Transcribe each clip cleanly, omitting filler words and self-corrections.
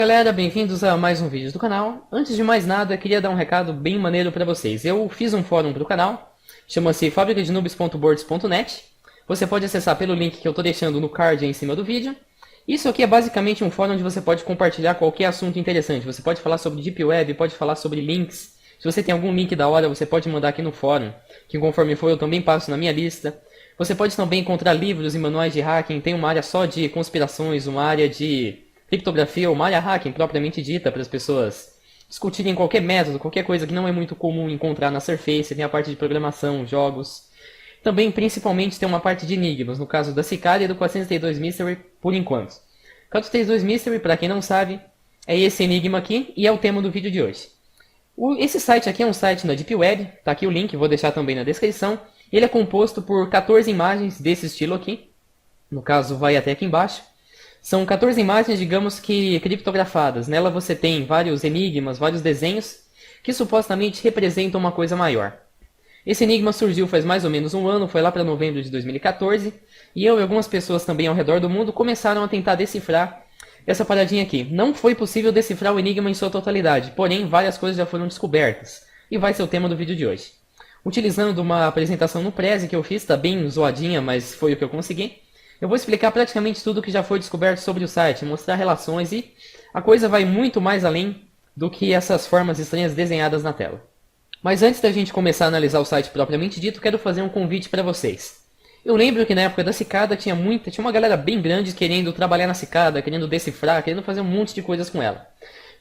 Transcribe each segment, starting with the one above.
Galera, bem-vindos a mais um vídeo do canal. Antes de mais nada, queria dar um recado bem maneiro para vocês. Eu fiz um fórum para o canal, chama-se fabricadenubes.boards.net. Você pode acessar pelo link que eu estou deixando no card aí em cima do vídeo. Isso aqui é basicamente um fórum onde você pode compartilhar qualquer assunto interessante. Você pode falar sobre Deep Web, pode falar sobre links. Se você tem algum link da hora, você pode mandar aqui no fórum, que conforme for eu também passo na minha lista. Você pode também encontrar livros e manuais de hacking. Tem uma área só de conspirações, uma área de criptografia ou malha hacking propriamente dita para as pessoas discutirem qualquer método, qualquer coisa que não é muito comum encontrar na Surface. Tem a parte de programação, jogos. Também, principalmente, tem uma parte de enigmas, no caso da Cicada e do 432 Mystery, por enquanto. 432 Mystery, para quem não sabe, é esse enigma aqui e é o tema do vídeo de hoje. Esse site aqui é um site na Deep Web, tá aqui o link, vou deixar também na descrição. Ele é composto por 14 imagens desse estilo aqui, no caso vai até aqui embaixo. São 14 imagens, digamos que criptografadas. Nela você tem vários enigmas, vários desenhos, que supostamente representam uma coisa maior. Esse enigma surgiu faz mais ou menos um ano, foi lá para novembro de 2014, e eu e algumas pessoas também ao redor do mundo começaram a tentar decifrar essa paradinha aqui. Não foi possível decifrar o enigma em sua totalidade, porém várias coisas já foram descobertas, e vai ser o tema do vídeo de hoje. Utilizando uma apresentação no Prezi que eu fiz, tá bem zoadinha, mas foi o que eu consegui. Eu vou explicar praticamente tudo que já foi descoberto sobre o site, mostrar relações e a coisa vai muito mais além do que essas formas estranhas desenhadas na tela. Mas antes da gente começar a analisar o site propriamente dito, quero fazer um convite para vocês. Eu lembro que na época da Cicada tinha uma galera bem grande querendo trabalhar na Cicada, querendo decifrar, querendo fazer um monte de coisas com ela.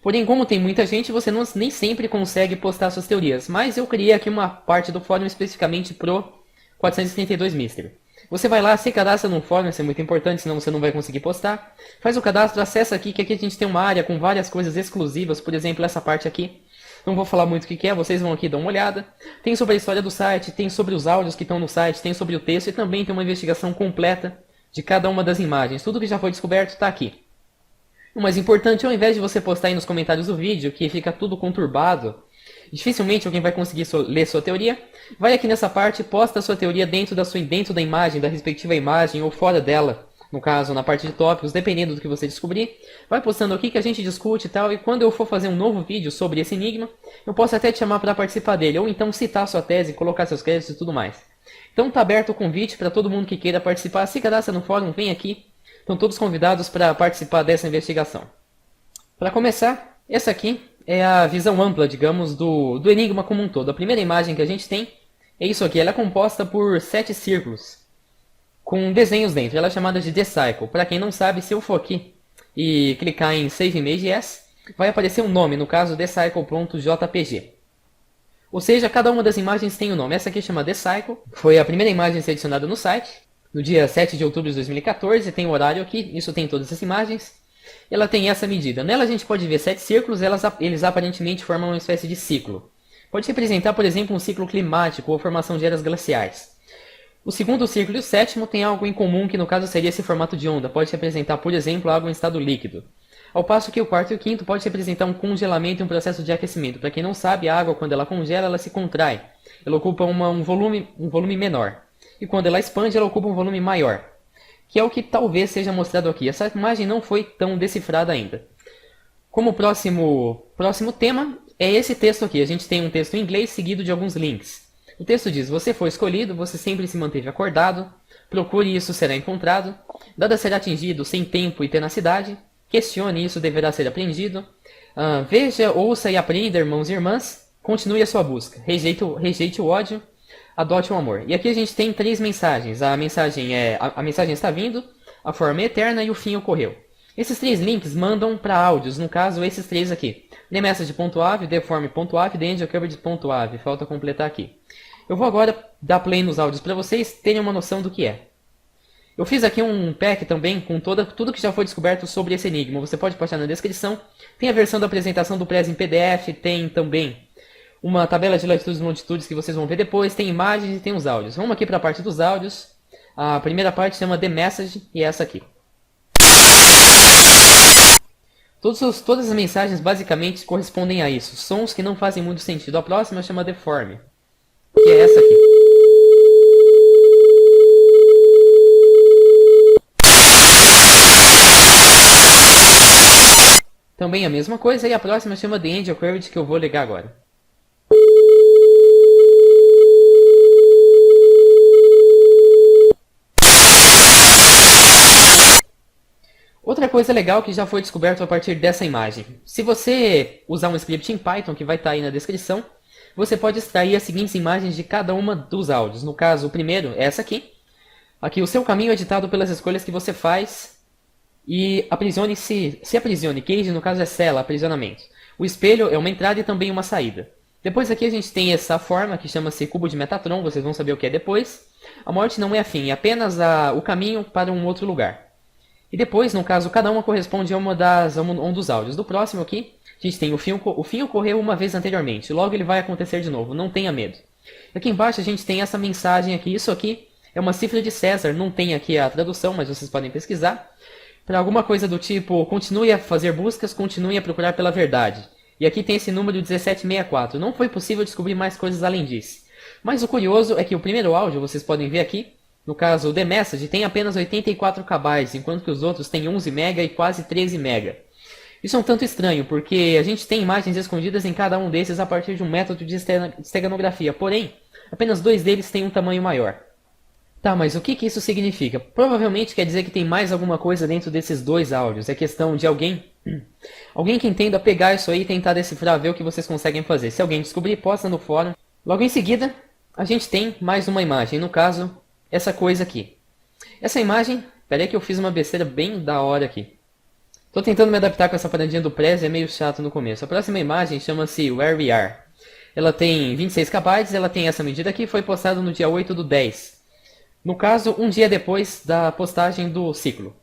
Porém, como tem muita gente, você nem sempre consegue postar suas teorias, mas eu criei aqui uma parte do fórum especificamente pro 432 Mystery. Você vai lá, se cadastra no fórum, isso é muito importante, senão você não vai conseguir postar. Faz o cadastro, acessa aqui, que aqui a gente tem uma área com várias coisas exclusivas, por exemplo, essa parte aqui. Não vou falar muito o que é, vocês vão aqui dar uma olhada. Tem sobre a história do site, tem sobre os áudios que estão no site, tem sobre o texto e também tem uma investigação completa de cada uma das imagens. Tudo que já foi descoberto está aqui. O mais importante, ao invés de você postar aí nos comentários do vídeo, que fica tudo conturbado, dificilmente alguém vai conseguir ler sua teoria, vai aqui nessa parte e posta a sua teoria dentro da imagem, da respectiva imagem ou fora dela, no caso, na parte de tópicos, dependendo do que você descobrir. Vai postando aqui que a gente discute e tal, e quando eu for fazer um novo vídeo sobre esse enigma, eu posso até te chamar para participar dele, ou então citar sua tese, colocar seus créditos e tudo mais. Então tá aberto o convite para todo mundo que queira participar, se cadastra no fórum, vem aqui, estão todos convidados para participar dessa investigação. Para começar, essa aqui é a visão ampla, digamos, do enigma como um todo. A primeira imagem que a gente tem é isso aqui. Ela é composta por 7 círculos com desenhos dentro. Ela é chamada de The Cycle. Para quem não sabe, se eu for aqui e clicar em Save Image As, vai aparecer um nome, no caso TheCycle.jpg. Ou seja, cada uma das imagens tem um nome. Essa aqui chama The Cycle. Foi a primeira imagem a ser adicionada no site, no dia 7 de outubro de 2014. Tem o horário aqui, isso tem todas as imagens. Ela tem essa medida. Nela a gente pode ver 7 círculos, eles aparentemente formam uma espécie de ciclo. Pode representar, por exemplo, um ciclo climático ou formação de eras glaciais. O segundo círculo e o sétimo têm algo em comum, que no caso seria esse formato de onda. Pode representar, por exemplo, água em estado líquido. Ao passo que o quarto e o quinto pode representar um congelamento e um processo de aquecimento. Para quem não sabe, a água, quando ela congela, ela se contrai. Ela ocupa um volume menor. E quando ela expande, ela ocupa um volume maior, que é o que talvez seja mostrado aqui. Essa imagem não foi tão decifrada ainda. Como próximo tema, é esse texto aqui. A gente tem um texto em inglês seguido de alguns links. O texto diz: você foi escolhido, você sempre se manteve acordado, procure e isso será encontrado, nada será atingido sem tempo e tenacidade, questione e isso deverá ser aprendido, veja, ouça e aprenda, irmãos e irmãs, continue a sua busca, rejeite o ódio, adote o amor. E aqui a gente tem 3 mensagens. A mensagem está vindo, a forma é eterna e o fim ocorreu. Esses 3 links mandam para áudios, no caso esses 3 aqui. TheMessage.av, TheForm.av, TheEndOfCoverage.av. Falta completar aqui. Eu vou agora dar play nos áudios para vocês terem uma noção do que é. Eu fiz aqui um pack também com tudo que já foi descoberto sobre esse enigma. Você pode baixar na descrição. Tem a versão da apresentação do Prezi em PDF, tem também uma tabela de latitudes e longitudes que vocês vão ver depois, tem imagens e tem os áudios. Vamos aqui para a parte dos áudios. A primeira parte chama The Message e é essa aqui. Todas as mensagens basicamente correspondem a isso. Sons que não fazem muito sentido. A próxima chama The Form, que é essa aqui. Também a mesma coisa, e a próxima chama The Angel Courage, que eu vou ligar agora. Outra coisa legal que já foi descoberto a partir dessa imagem. Se você usar um script em Python, que vai estar aí na descrição, você pode extrair as seguintes imagens de cada uma dos áudios. No caso, o primeiro é essa aqui. Aqui o seu caminho é ditado pelas escolhas que você faz. E aprisione-se, se aprisione. Cage, no caso, é cela, aprisionamento. O espelho é uma entrada e também uma saída. Depois aqui a gente tem essa forma que chama-se cubo de Metatron, vocês vão saber o que é depois. A morte não é a fim, é apenas o caminho para um outro lugar. E depois, no caso, cada uma corresponde a um dos áudios. Do próximo aqui, a gente tem o fim ocorreu uma vez anteriormente, logo ele vai acontecer de novo, não tenha medo. Aqui embaixo a gente tem essa mensagem aqui, isso aqui é uma cifra de César, não tem aqui a tradução, mas vocês podem pesquisar. Para alguma coisa do tipo, continue a fazer buscas, continue a procurar pela verdade. E aqui tem esse número 1764, não foi possível descobrir mais coisas além disso. Mas o curioso é que o primeiro áudio, vocês podem ver aqui, no caso, o The Message tem apenas 84 KB, enquanto que os outros têm 11 MB e quase 13 MB. Isso é um tanto estranho, porque a gente tem imagens escondidas em cada um desses a partir de um método de esteganografia, porém, apenas 2 deles têm um tamanho maior. Tá, mas o que isso significa? Provavelmente quer dizer que tem mais alguma coisa dentro desses 2 áudios. É questão de alguém que entenda pegar isso aí e tentar decifrar, ver o que vocês conseguem fazer. Se alguém descobrir, posta no fórum. Logo em seguida, a gente tem mais uma imagem, no caso, essa coisa aqui. Essa imagem, peraí que eu fiz uma besteira bem da hora aqui. Tô tentando me adaptar com essa paradinha do Prezi, é meio chato no começo. A próxima imagem chama-se Where We Are. Ela tem 26 KB, ela tem essa medida aqui, foi postada no dia 8/10. No caso, um dia depois da postagem do ciclo.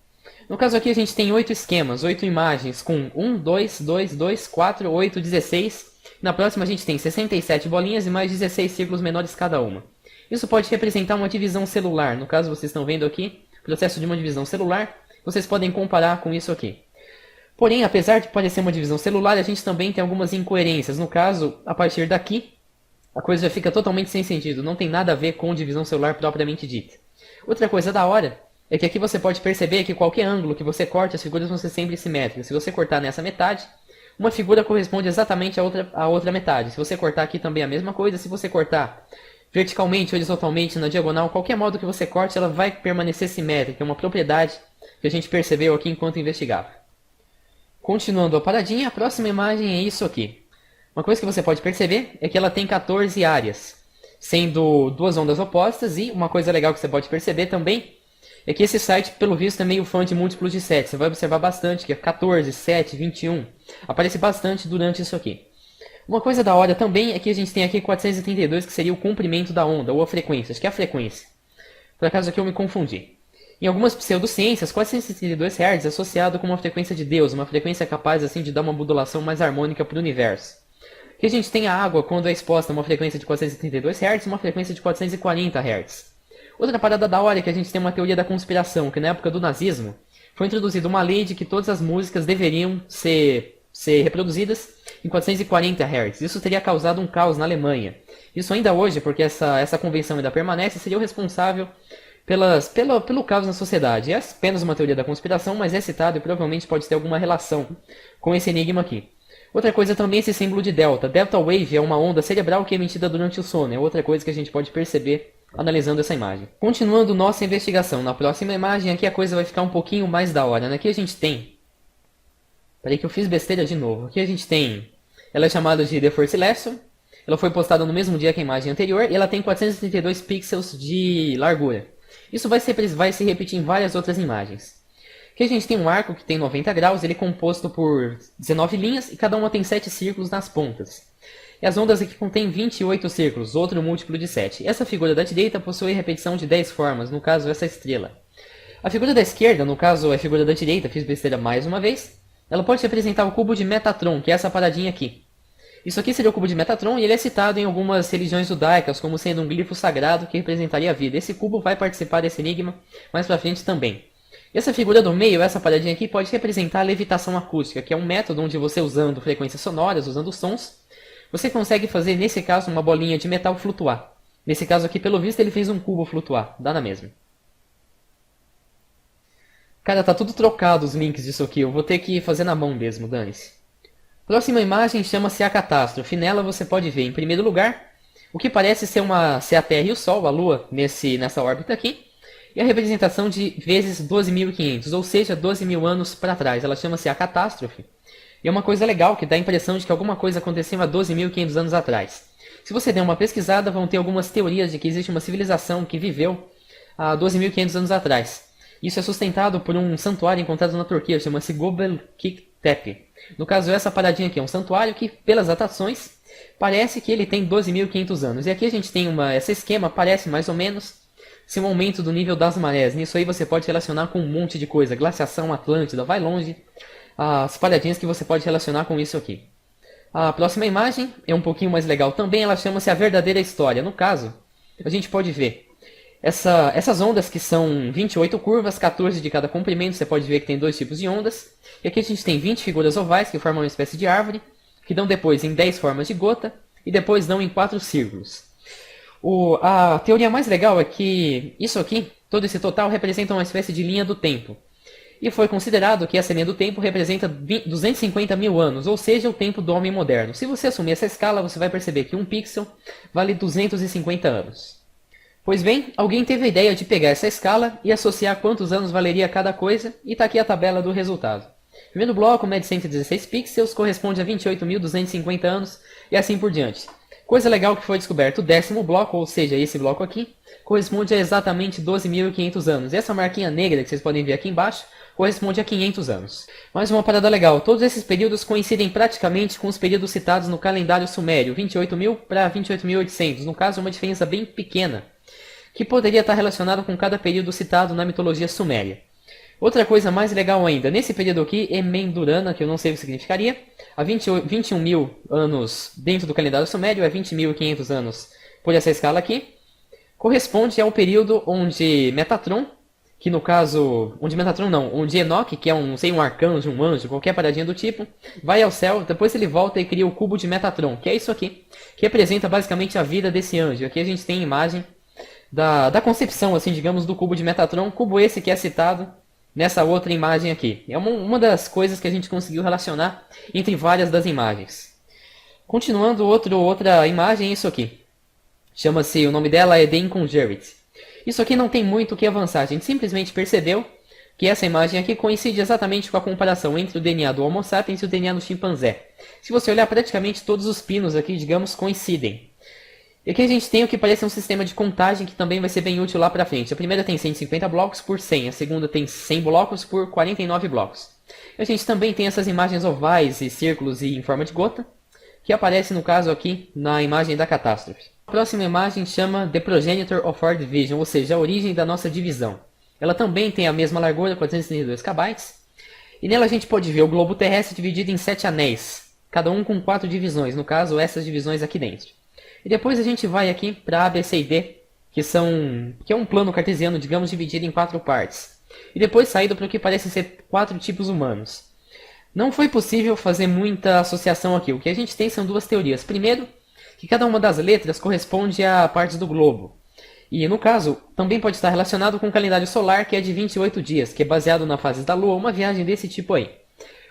No caso aqui a gente tem 8 esquemas, 8 imagens com 1, 2, 2, 2, 4, 8, 16. Na próxima a gente tem 67 bolinhas e mais 16 círculos menores cada uma. Isso pode representar uma divisão celular. No caso vocês estão vendo aqui, processo de uma divisão celular. Vocês podem comparar com isso aqui. Porém, apesar de parecer uma divisão celular, a gente também tem algumas incoerências. No caso, a partir daqui, a coisa já fica totalmente sem sentido. Não tem nada a ver com divisão celular propriamente dita. Outra coisa da hora é que aqui você pode perceber que qualquer ângulo que você corte, as figuras vão ser sempre simétricas. Se você cortar nessa metade, uma figura corresponde exatamente à outra metade. Se você cortar aqui também a mesma coisa. Se você cortar verticalmente, horizontalmente, na diagonal, qualquer modo que você corte, ela vai permanecer simétrica. É uma propriedade que a gente percebeu aqui enquanto investigava. Continuando a paradinha, a próxima imagem é isso aqui. Uma coisa que você pode perceber é que ela tem 14 áreas, sendo 2 ondas opostas, e uma coisa legal que você pode perceber também é que esse site, pelo visto, é meio fã de múltiplos de 7. Você vai observar bastante que é 14, 7, 21. Aparece bastante durante isso aqui. Uma coisa da hora também é que a gente tem aqui 432, que seria o comprimento da onda, ou a frequência. Acho que é a frequência. Por acaso aqui eu me confundi. Em algumas pseudociências, 432 Hz é associado com uma frequência de Deus, uma frequência capaz assim de dar uma modulação mais harmônica para o universo. Que a gente tem a água quando é exposta a uma frequência de 432 Hz e uma frequência de 440 Hz. Outra parada da hora é que a gente tem uma teoria da conspiração, que na época do nazismo foi introduzida uma lei de que todas as músicas deveriam ser reproduzidas em 440 Hz. Isso teria causado um caos na Alemanha. Isso ainda hoje, porque essa convenção ainda permanece, seria o responsável pelo caos na sociedade. É apenas uma teoria da conspiração, mas é citado e provavelmente pode ter alguma relação com esse enigma aqui. Outra coisa também é esse símbolo de delta. Delta wave é uma onda cerebral que é emitida durante o sono. É outra coisa que a gente pode perceber analisando essa imagem. Continuando nossa investigação, na próxima imagem aqui a coisa vai ficar um pouquinho mais da hora. Aqui a gente tem... Peraí que eu fiz besteira de novo. Aqui a gente tem... Ela é chamada de The First Lesson. Ela foi postada no mesmo dia que a imagem anterior e ela tem 432 pixels de largura. Isso vai se repetir em várias outras imagens. Aqui a gente tem um arco que tem 90 graus, ele é composto por 19 linhas e cada uma tem 7 círculos nas pontas. E as ondas aqui contêm 28 círculos, outro múltiplo de 7. Essa figura da direita possui repetição de 10 formas, no caso essa estrela. A figura da esquerda, no caso a figura da direita, fiz besteira mais uma vez, ela pode representar o cubo de Metatron, que é essa paradinha aqui. Isso aqui seria o cubo de Metatron e ele é citado em algumas religiões judaicas como sendo um glifo sagrado que representaria a vida. Esse cubo vai participar desse enigma mais pra frente também. E essa figura do meio, essa paradinha aqui, pode representar a levitação acústica, que é um método onde você usando frequências sonoras, usando sons, você consegue fazer, nesse caso, uma bolinha de metal flutuar. Nesse caso aqui, pelo visto, ele fez um cubo flutuar. Dá na mesma. Cara, tá tudo trocado os links disso aqui. Eu vou ter que fazer na mão mesmo, dane-se. Próxima imagem chama-se a catástrofe. Nela você pode ver, em primeiro lugar, o que parece ser a Terra e o Sol, a Lua, nessa órbita aqui, e a representação de vezes 12.500, ou seja, 12 mil anos para trás. Ela chama-se a catástrofe. E é uma coisa legal, que dá a impressão de que alguma coisa aconteceu há 12.500 anos atrás. Se você der uma pesquisada, vão ter algumas teorias de que existe uma civilização que viveu há 12.500 anos atrás. Isso é sustentado por um santuário encontrado na Turquia, chama-se Göbekli Tepe. No caso, essa paradinha aqui é um santuário que, pelas datações, parece que ele tem 12.500 anos. E aqui a gente tem esse esquema, parece mais ou menos ser um aumento do nível das marés. Nisso aí você pode relacionar com um monte de coisa. Glaciação, Atlântida, vai longe. As paradinhas que você pode relacionar com isso aqui. A próxima imagem é um pouquinho mais legal também, ela chama-se a verdadeira história. No caso, a gente pode ver essas ondas que são 28 curvas, 14 de cada comprimento, você pode ver que tem dois tipos de ondas. E aqui a gente tem 20 figuras ovais que formam uma espécie de árvore, que dão depois em 10 formas de gota, e depois dão em 4 círculos. A teoria mais legal é que isso aqui, todo esse total, representa uma espécie de linha do tempo. E foi considerado que essa linha do tempo representa 250 mil anos, ou seja, o tempo do homem moderno. Se você assumir essa escala, você vai perceber que um pixel vale 250 anos. Pois bem, alguém teve a ideia de pegar essa escala e associar quantos anos valeria cada coisa, e está aqui a tabela do resultado. O primeiro bloco mede 116 pixels, corresponde a 28.250 anos, e assim por diante. Coisa legal que foi descoberto, o décimo bloco, ou seja, esse bloco aqui, corresponde a exatamente 12.500 anos. E essa marquinha negra que vocês podem ver aqui embaixo, corresponde a 500 anos. Mais uma parada legal, todos esses períodos coincidem praticamente com os períodos citados no calendário sumério, 28.000 para 28.800, no caso uma diferença bem pequena, que poderia estar relacionado com cada período citado na mitologia suméria. Outra coisa mais legal ainda, nesse período aqui, Emendurana, que eu não sei o que significaria, há 21 mil anos dentro do calendário sumério, é 20.500 anos por essa escala aqui, corresponde ao período onde Metatron, que no caso, onde Enoque, que é um arcanjo, um anjo, qualquer paradinha do tipo, vai ao céu, depois ele volta e cria o cubo de Metatron, que é isso aqui, que representa basicamente a vida desse anjo. Aqui a gente tem a imagem da concepção, assim, digamos, do cubo de Metatron, cubo esse que é citado nessa outra imagem aqui. É uma das coisas que a gente conseguiu relacionar entre várias das imagens. Continuando, outra imagem é isso aqui. O nome dela é The Inconjurate. Isso aqui não tem muito o que avançar, a gente simplesmente percebeu que essa imagem aqui coincide exatamente com a comparação entre o DNA do Homo sapiens e o DNA do chimpanzé. Se você olhar, praticamente todos os pinos aqui, digamos, coincidem. E aqui a gente tem o que parece um sistema de contagem que também vai ser bem útil lá pra frente. A primeira tem 150 blocos por 100, a segunda tem 100 blocos por 49 blocos. E a gente também tem essas imagens ovais e círculos e em forma de gota, que aparece no caso aqui na imagem da catástrofe. A próxima imagem chama The Progenitor of Our Division, ou seja, a origem da nossa divisão. Ela também tem a mesma largura, 432 kB, e nela a gente pode ver o globo terrestre dividido em 7 anéis, cada um com 4 divisões, no caso essas divisões aqui dentro. E depois a gente vai aqui para A, B, C e D, que é um plano cartesiano, digamos, dividido em 4 partes. E depois saído para o que parecem ser 4 tipos humanos. Não foi possível fazer muita associação aqui. O que a gente tem são duas teorias. Primeiro, que cada uma das letras corresponde a partes do globo. E, no caso, também pode estar relacionado com o calendário solar, que é de 28 dias, que é baseado na fase da Lua, uma viagem desse tipo aí.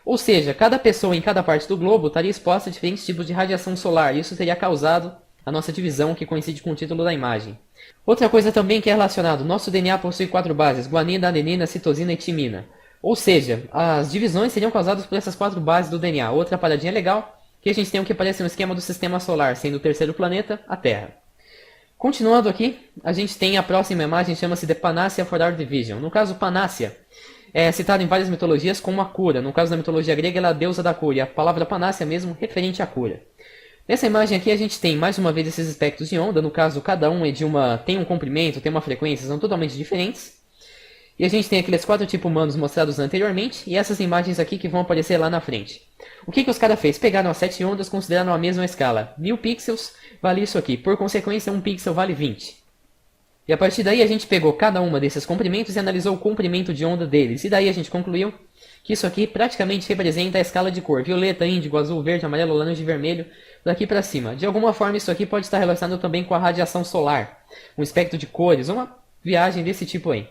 Ou seja, cada pessoa em cada parte do globo estaria exposta a diferentes tipos de radiação solar, e isso teria causado a nossa divisão, que coincide com o título da imagem. Outra coisa também que é relacionado, nosso DNA possui 4 bases, guanina, adenina, citosina e timina. Ou seja, as divisões seriam causadas por essas 4 bases do DNA. Outra paradinha legal, que a gente tem o que parece um esquema do sistema solar, sendo o terceiro planeta, a Terra. Continuando aqui, a gente tem a próxima imagem, chama-se The Panacea for Our Division. No caso, Panacea é citado em várias mitologias como a cura. No caso da mitologia grega, ela é a deusa da cura, e a palavra Panacea mesmo referente à cura. Nessa imagem aqui a gente tem mais uma vez esses espectros de onda, no caso cada um tem um comprimento, tem uma frequência, são totalmente diferentes. E a gente tem aqueles 4 tipos humanos mostrados anteriormente, e essas imagens aqui que vão aparecer lá na frente. O que os caras fez? Pegaram as 7 ondas, consideraram a mesma escala. 1000 pixels vale isso aqui, por consequência 1 pixel vale 20. E a partir daí a gente pegou cada uma desses comprimentos e analisou o comprimento de onda deles, e daí a gente concluiu que isso aqui praticamente representa a escala de cor, violeta, índigo, azul, verde, amarelo, laranja e vermelho, daqui para cima. De alguma forma isso aqui pode estar relacionado também com a radiação solar, um espectro de cores, uma viagem desse tipo aí.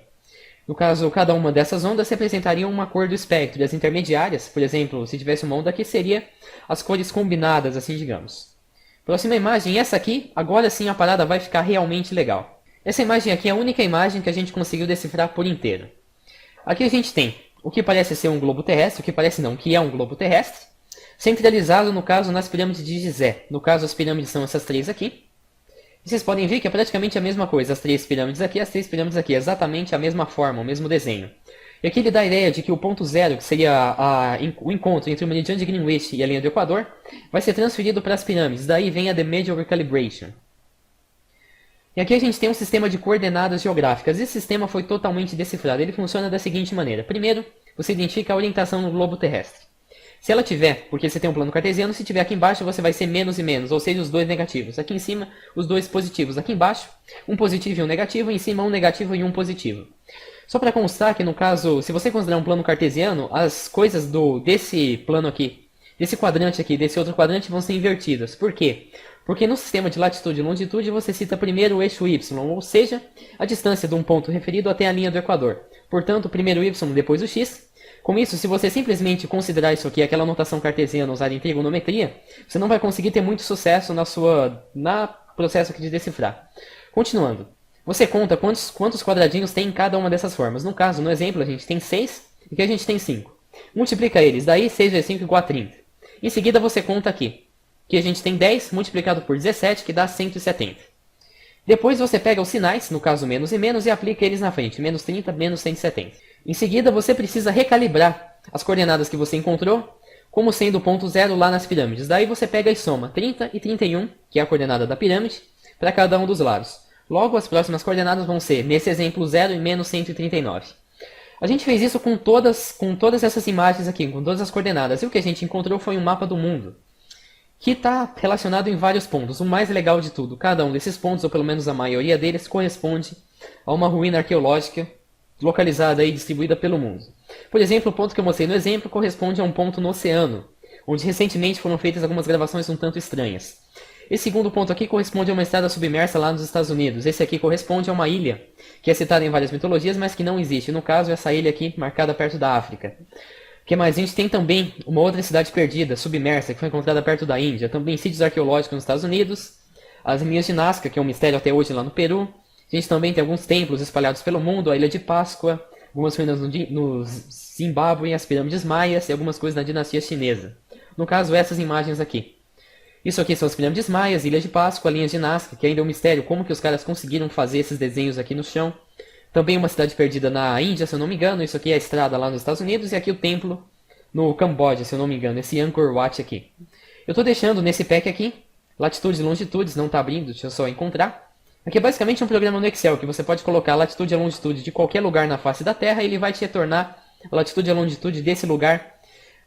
No caso, cada uma dessas ondas representaria uma cor do espectro. E as intermediárias, por exemplo, se tivesse uma onda aqui, seria as cores combinadas, assim digamos. Próxima imagem, essa aqui, agora sim a parada vai ficar realmente legal. Essa imagem aqui é a única imagem que a gente conseguiu decifrar por inteiro. Aqui a gente tem o que parece ser um globo terrestre, o que parece não, que é um globo terrestre, centralizado, no caso, nas pirâmides de Gizé. No caso, as pirâmides são essas três aqui. E vocês podem ver que é praticamente a mesma coisa, as três pirâmides aqui, exatamente a mesma forma, o mesmo desenho. E aqui ele dá a ideia de que o ponto zero, que seria o encontro entre o meridiano de Greenwich e a linha do Equador, vai ser transferido para as pirâmides, daí vem a The Major Recalibration. E aqui a gente tem um sistema de coordenadas geográficas. Esse sistema foi totalmente decifrado. Ele funciona da seguinte maneira. Primeiro, você identifica a orientação no globo terrestre. Se ela tiver, porque você tem um plano cartesiano, se tiver aqui embaixo você vai ser menos e menos, ou seja, os dois negativos. Aqui em cima, os dois positivos. Aqui embaixo, um positivo e um negativo, e em cima um negativo e um positivo. Só para constar que no caso, se você considerar um plano cartesiano, as coisas desse plano aqui, desse quadrante aqui, desse outro quadrante vão ser invertidas. Por quê? Porque no sistema de latitude e longitude você cita primeiro o eixo y, ou seja, a distância de um ponto referido até a linha do Equador. Portanto, primeiro o y, depois o x. Com isso, se você simplesmente considerar isso aqui, aquela notação cartesiana usada em trigonometria, você não vai conseguir ter muito sucesso na processo aqui de decifrar. Continuando, você conta quantos quadradinhos tem em cada uma dessas formas. No caso, no exemplo, a gente tem 6 e aqui a gente tem 5. Multiplica eles, daí 6 vezes 5 igual a 30. Em seguida você conta aqui, que a gente tem 10 multiplicado por 17, que dá 170. Depois você pega os sinais, no caso menos e menos, e aplica eles na frente, menos 30, menos 170. Em seguida, você precisa recalibrar as coordenadas que você encontrou como sendo o ponto zero lá nas pirâmides. Daí você pega e soma 30 e 31, que é a coordenada da pirâmide, para cada um dos lados. Logo, as próximas coordenadas vão ser, nesse exemplo, 0 e menos 139. A gente fez isso com todas essas imagens aqui, com todas as coordenadas. E o que a gente encontrou foi um mapa do mundo, que está relacionado em vários pontos. O mais legal de tudo, cada um desses pontos, ou pelo menos a maioria deles, corresponde a uma ruína arqueológica localizada e distribuída pelo mundo. Por exemplo, o ponto que eu mostrei no exemplo corresponde a um ponto no oceano, onde recentemente foram feitas algumas gravações um tanto estranhas. Esse segundo ponto aqui corresponde a uma estrada submersa lá nos Estados Unidos. Esse aqui corresponde a uma ilha, que é citada em várias mitologias, mas que não existe. No caso, essa ilha aqui, marcada perto da África. O que mais? A gente tem também uma outra cidade perdida, submersa, que foi encontrada perto da Índia. Também sítios arqueológicos nos Estados Unidos. As linhas de Nazca, que é um mistério até hoje lá no Peru. A gente também tem alguns templos espalhados pelo mundo, a Ilha de Páscoa, algumas ruínas no Zimbábue, as pirâmides maias e algumas coisas da dinastia chinesa. No caso, essas imagens aqui. Isso aqui são as pirâmides maias, Ilha de Páscoa, linhas de Nazca, que ainda é um mistério como que os caras conseguiram fazer esses desenhos aqui no chão. Também uma cidade perdida na Índia, se eu não me engano. Isso aqui é a estrada lá nos Estados Unidos. E aqui o templo no Camboja, se eu não me engano. Esse Angkor Wat aqui. Eu estou deixando nesse pack aqui, latitudes e longitudes, não está abrindo, deixa eu só encontrar. Aqui é basicamente um programa no Excel, que você pode colocar a latitude e a longitude de qualquer lugar na face da Terra e ele vai te retornar a latitude e a longitude desse lugar,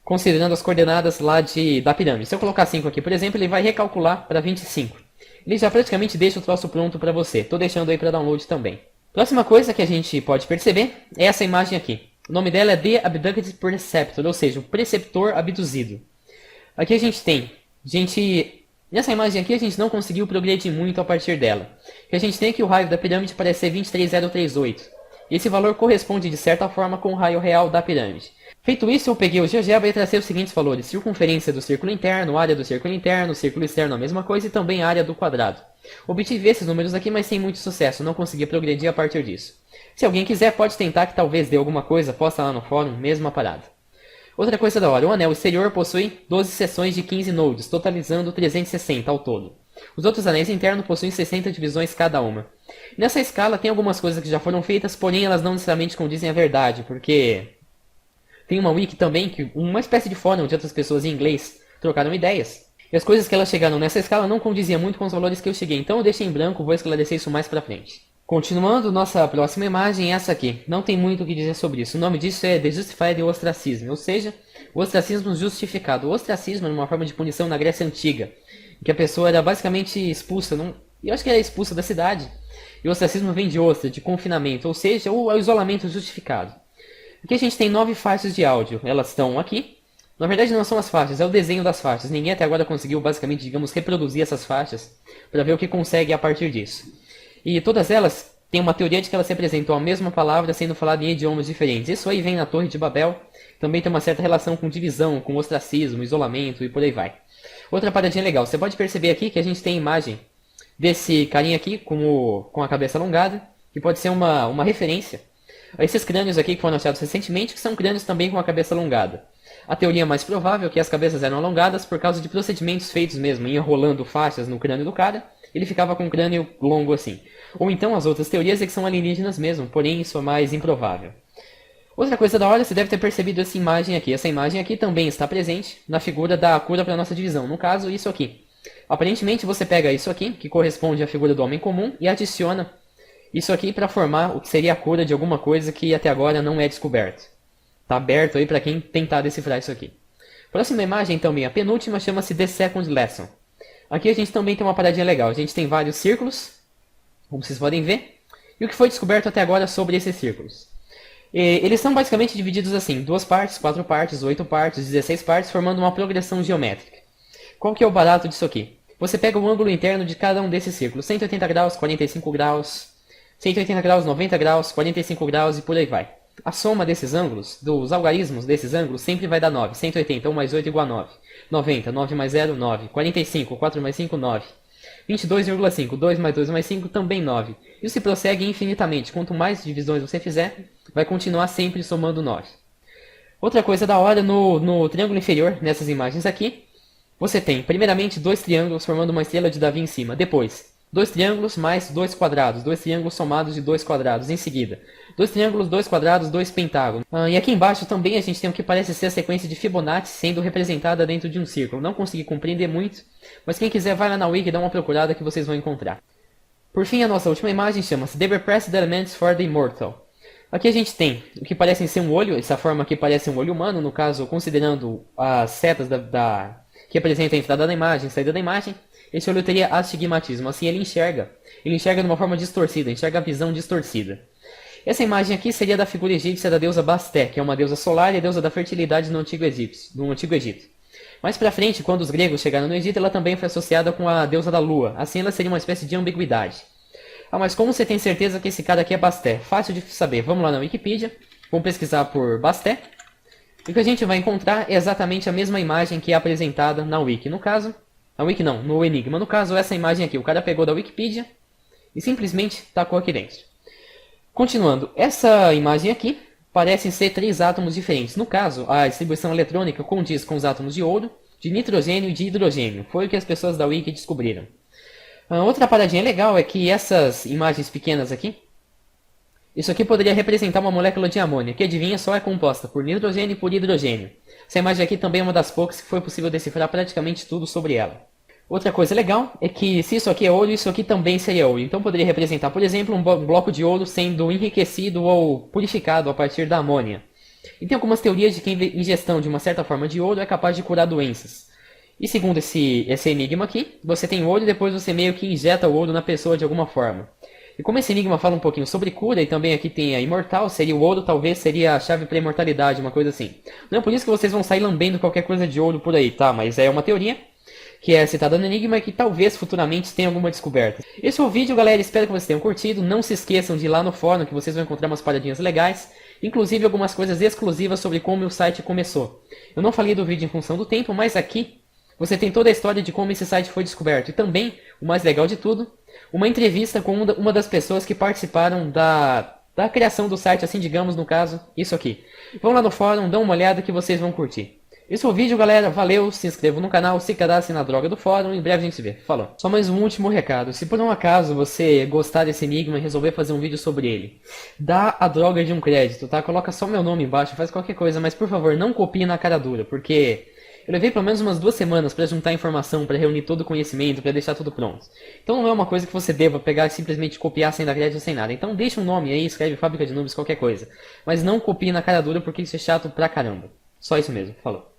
considerando as coordenadas lá da pirâmide. Se eu colocar 5 aqui, por exemplo, ele vai recalcular para 25. Ele já praticamente deixa o troço pronto para você. Estou deixando aí para download também. Próxima coisa que a gente pode perceber é essa imagem aqui. O nome dela é The Abducted Preceptor, ou seja, o preceptor abduzido. Aqui a gente tem, nessa imagem aqui a gente não conseguiu progredir muito a partir dela. Que a gente tem que o raio da pirâmide parece ser 23038. E esse valor corresponde de certa forma com o raio real da pirâmide. Feito isso, eu peguei o GeoGebra e tracei os seguintes valores: circunferência do círculo interno, área do círculo interno, círculo externo a mesma coisa e também a área do quadrado. Obtive esses números aqui, mas sem muito sucesso, não consegui progredir a partir disso. Se alguém quiser, pode tentar que talvez dê alguma coisa, posta lá no fórum, mesma parada. Outra coisa da hora, o anel exterior possui 12 seções de 15 nodes, totalizando 360 ao todo. Os outros anéis internos possuem 60 divisões cada uma. Nessa escala tem algumas coisas que já foram feitas, porém elas não necessariamente condizem à verdade, porque tem uma wiki também, uma espécie de fórum onde outras pessoas em inglês trocaram ideias. E as coisas que elas chegaram nessa escala não condiziam muito com os valores que eu cheguei, então eu deixei em branco, vou esclarecer isso mais pra frente. Continuando, nossa próxima imagem é essa aqui. Não tem muito o que dizer sobre isso. O nome disso é The Justified Ostracism, ou seja, o ostracismo justificado. O ostracismo era uma forma de punição na Grécia Antiga, em que a pessoa era basicamente expulsa, eu acho que era expulsa da cidade. E o ostracismo vem de ostra, de confinamento, ou seja, o isolamento justificado. Aqui a gente tem 9 faixas de áudio. Elas estão aqui. Na verdade não são as faixas, é o desenho das faixas. Ninguém até agora conseguiu basicamente, digamos, reproduzir essas faixas para ver o que consegue a partir disso. E todas elas tem uma teoria de que ela se apresentou a mesma palavra sendo falada em idiomas diferentes. Isso aí vem na Torre de Babel. Também tem uma certa relação com divisão, com ostracismo, isolamento e por aí vai. Outra paradinha legal. Você pode perceber aqui que a gente tem a imagem desse carinha aqui com a cabeça alongada, que pode ser uma referência a esses crânios aqui que foram achados recentemente, que são crânios também com a cabeça alongada. A teoria mais provável é que as cabeças eram alongadas por causa de procedimentos feitos mesmo, enrolando faixas no crânio do cara, ele ficava com o crânio longo assim. Ou então as outras teorias é que são alienígenas mesmo, porém isso é mais improvável. Outra coisa da hora, você deve ter percebido essa imagem aqui. Essa imagem aqui também está presente na figura da cura para a nossa divisão. No caso, isso aqui. Aparentemente você pega isso aqui, que corresponde à figura do homem comum, e adiciona isso aqui para formar o que seria a cura de alguma coisa que até agora não é descoberto. Está aberto aí para quem tentar decifrar isso aqui. Próxima imagem também, a penúltima, chama-se The Second Lesson. Aqui a gente também tem uma paradinha legal. A gente tem vários círculos, como vocês podem ver. E o que foi descoberto até agora sobre esses círculos? Eles são basicamente divididos assim, 2 partes, 4 partes, 8 partes, 16 partes, formando uma progressão geométrica. Qual que é o barato disso aqui? Você pega o ângulo interno de cada um desses círculos, 180 graus, 45 graus, 180 graus, 90 graus, 45 graus e por aí vai. A soma desses ângulos, dos algarismos desses ângulos, sempre vai dar 9. 180, 1 mais 8 igual a 9. 90, 9 mais 0, 9. 45, 4 mais 5, 9. 22,5, 2 mais 2 mais 5, também 9. Isso se prossegue infinitamente. Quanto mais divisões você fizer, vai continuar sempre somando 9. Outra coisa da hora, no triângulo inferior, nessas imagens aqui, você tem, primeiramente, 2 triângulos formando uma estrela de Davi em cima. Depois, 2 triângulos mais 2 quadrados. 2 triângulos somados de 2 quadrados. Em seguida, 2 triângulos, 2 quadrados, 2 pentágonos. E aqui embaixo também a gente tem o que parece ser a sequência de Fibonacci sendo representada dentro de um círculo. Não consegui compreender muito, mas quem quiser vai lá na Wiki e dá uma procurada que vocês vão encontrar. Por fim, a nossa última imagem chama-se The Repressed Elements for the Immortal. Aqui a gente tem o que parece ser um olho. Essa forma aqui parece um olho humano, no caso, considerando as setas que representam a entrada da imagem, a saída da imagem. Esse olho teria astigmatismo, assim ele enxerga de uma forma distorcida, enxerga a visão distorcida. Essa imagem aqui seria da figura egípcia da deusa Bastet, que é uma deusa solar e a deusa da fertilidade no Antigo Egito. Mais pra frente, quando os gregos chegaram no Egito, ela também foi associada com a deusa da lua, assim ela seria uma espécie de ambiguidade. Mas como você tem certeza que esse cara aqui é Bastet? Fácil de saber, vamos lá na Wikipedia, vamos pesquisar por Bastet, e o que a gente vai encontrar é exatamente a mesma imagem que é apresentada na Wiki, no caso... Na Wiki não, no Enigma. No caso, essa imagem aqui. O cara pegou da Wikipedia e simplesmente tacou aqui dentro. Continuando, essa imagem aqui parecem ser 3 átomos diferentes. No caso, a distribuição eletrônica condiz com os átomos de ouro, de nitrogênio e de hidrogênio. Foi o que as pessoas da Wiki descobriram. Outra paradinha legal é que essas imagens pequenas aqui, isso aqui poderia representar uma molécula de amônia, que adivinha só é composta por nitrogênio e por hidrogênio. Essa imagem aqui também é uma das poucas que foi possível decifrar praticamente tudo sobre ela. Outra coisa legal é que se isso aqui é ouro, isso aqui também seria ouro. Então poderia representar, por exemplo, um bloco de ouro sendo enriquecido ou purificado a partir da amônia. E tem algumas teorias de que a ingestão de uma certa forma de ouro é capaz de curar doenças. E segundo esse enigma aqui, você tem ouro e depois você meio que injeta o ouro na pessoa de alguma forma. E como esse enigma fala um pouquinho sobre cura, e também aqui tem a imortal, seria o ouro, talvez seria a chave para a imortalidade, uma coisa assim. Não é por isso que vocês vão sair lambendo qualquer coisa de ouro por aí, tá? Mas é uma teoria que é citada no enigma e que talvez futuramente tenha alguma descoberta. Esse foi o vídeo, galera. Espero que vocês tenham curtido. Não se esqueçam de ir lá no fórum, que vocês vão encontrar umas paradinhas legais. Inclusive algumas coisas exclusivas sobre como o site começou. Eu não falei do vídeo em função do tempo, mas aqui você tem toda a história de como esse site foi descoberto. E também, o mais legal de tudo, uma entrevista com uma das pessoas que participaram da criação do site, assim digamos, no caso, isso aqui. Vão lá no fórum, dão uma olhada que vocês vão curtir. Esse foi o vídeo, galera. Valeu, se inscrevam no canal, se cadastrem na droga do fórum. Em breve a gente se vê. Falou. Só mais um último recado. Se por um acaso você gostar desse enigma e resolver fazer um vídeo sobre ele, dá a droga de um crédito, tá? Coloca só meu nome embaixo, faz qualquer coisa, mas por favor, não copie na cara dura, porque eu levei pelo menos umas 2 semanas para juntar informação, para reunir todo o conhecimento, para deixar tudo pronto. Então não é uma coisa que você deva pegar e simplesmente copiar sem dar crédito, sem nada. Então deixa um nome aí, escreve Fábrica de Noobs, qualquer coisa. Mas não copie na cara dura, porque isso é chato pra caramba. Só isso mesmo. Falou.